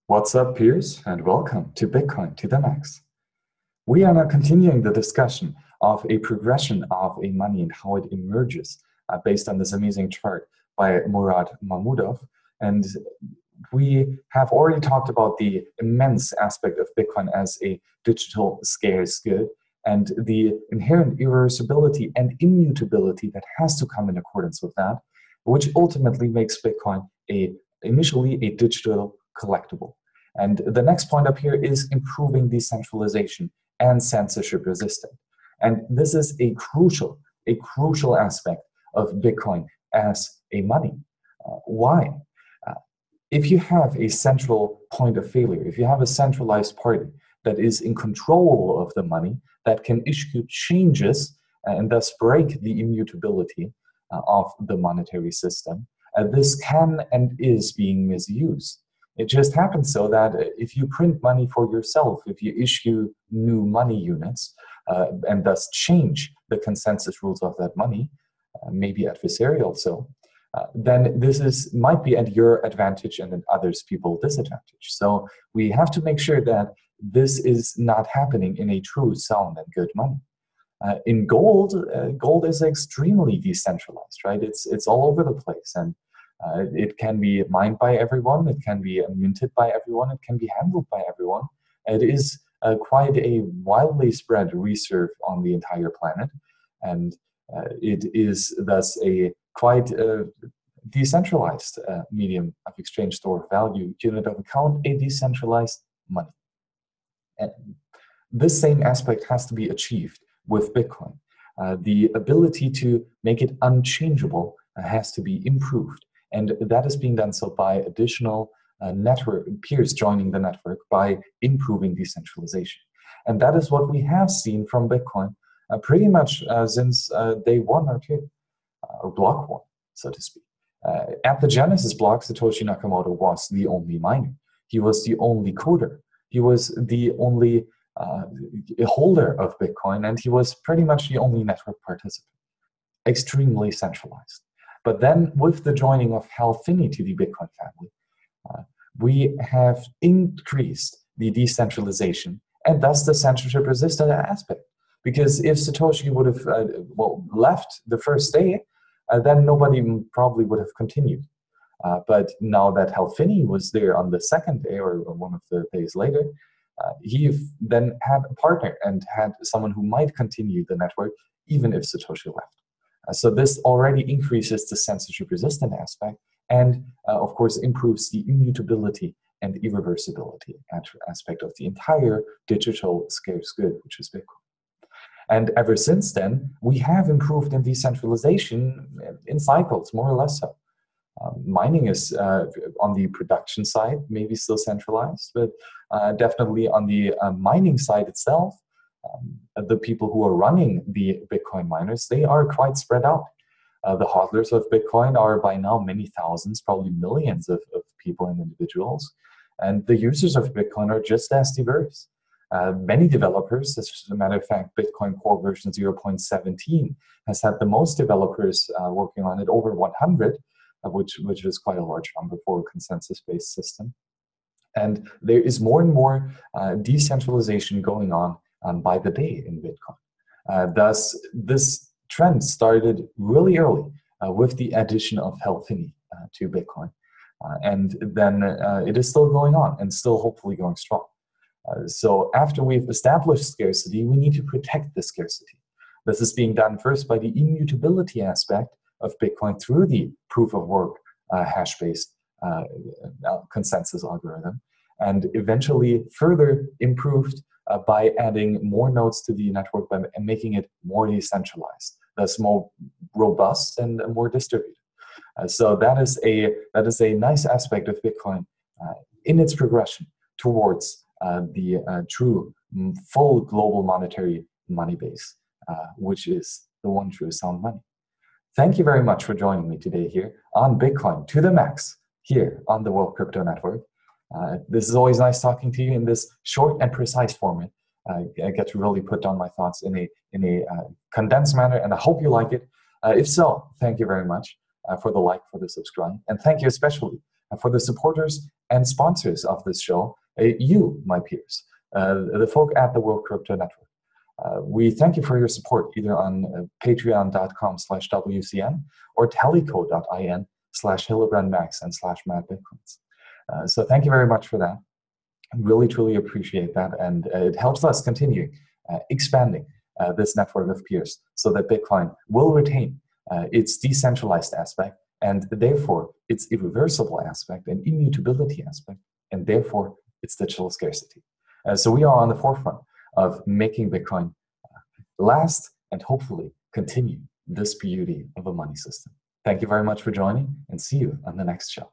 What's up, peers, and welcome to Bitcoin to the Max. We are now continuing the discussion of a progression of a money and how it emerges based on this amazing chart by Murad Mahmudov. And we have already talked about the immense aspect of Bitcoin as a digital scarce good and the inherent irreversibility and immutability that has to come in accordance with that, which ultimately makes Bitcoin initially a digital collectible. And the next point up here is improving decentralization and censorship resistance. And this is a crucial aspect of Bitcoin as a money. Why? If you have a central point of failure, if you have a centralized party that is in control of the money, that can issue changes and thus break the immutability of the monetary system, this can and is being misused. It just happens so that if you print money for yourself, if you issue new money units, and thus change the consensus rules of that money, maybe adversarial so, then this might be at your advantage and at others people's disadvantage. So we have to make sure that this is not happening in a true, sound, and good money. In gold, gold is extremely decentralized, right? It's all over the place, and it can be mined by everyone, it can be minted by everyone, it can be handled by everyone. It is quite a widely spread reserve on the entire planet, and it is thus a quite decentralized medium of exchange, store of value, unit of account, a decentralized money. And this same aspect has to be achieved with Bitcoin. The ability to make it unchangeable has to be improved. And that is being done so by additional network peers joining the network by improving decentralization. And that is what we have seen from Bitcoin pretty much since day one or two, or block one, so to speak. At the Genesis block, Satoshi Nakamoto was the only miner. He was the only coder. He was the only holder of Bitcoin, and he was pretty much the only network participant. Extremely centralized. But then with the joining of Hal Finney to the Bitcoin family, we have increased the decentralization and thus the censorship resistant aspect. Because if Satoshi would have left the first day, then nobody probably would have continued. But now that Hal Finney was there on the second day or one of the days later, he then had a partner and had someone who might continue the network even if Satoshi left. So this already increases the censorship-resistant aspect and, of course, improves the immutability and irreversibility aspect of the entire digital scarce good, which is Bitcoin. And ever since then, we have improved in decentralization in cycles, more or less so. Mining is, on the production side, maybe still centralized, but definitely on the mining side itself, the people who are running the Bitcoin miners, they are quite spread out. The hodlers of Bitcoin are by now many thousands, probably millions of people and individuals. And the users of Bitcoin are just as diverse. Many developers, as a matter of fact, Bitcoin Core version 0.17 has had the most developers working on it, over 100, which is quite a large number for a consensus-based system. And there is more and more decentralization going on by the day in Bitcoin. Thus, this trend started really early with the addition of Hal Finney to Bitcoin. And then it is still going on and still hopefully going strong. So after we've established scarcity, we need to protect the scarcity. This is being done first by the immutability aspect of Bitcoin through the proof of work hash-based consensus algorithm, and eventually further improved by adding more nodes to the network and making it more decentralized, thus more robust and more distributed. So that is a nice aspect of Bitcoin in its progression towards the true full global monetary money base, which is the one true sound money. Thank you very much for joining me today here on Bitcoin to the Max here on the World Crypto Network. This is always nice talking to you in this short and precise format. I get to really put down my thoughts in a condensed manner, and I hope you like it. If so, thank you very much for the like, for the subscribe, and thank you especially for the supporters and sponsors of this show, you, my peers, the folk at the World Crypto Network. We thank you for your support either on patreon.com/WCN or teleco.in/Hillebrandmax and /MadBitcoins. So thank you very much for that. I really, truly appreciate that. And it helps us continue expanding this network of peers so that Bitcoin will retain its decentralized aspect and therefore its irreversible aspect and immutability aspect, and therefore its digital scarcity. So we are on the forefront of making Bitcoin last and hopefully continue this beauty of a money system. Thank you very much for joining, and see you on the next show.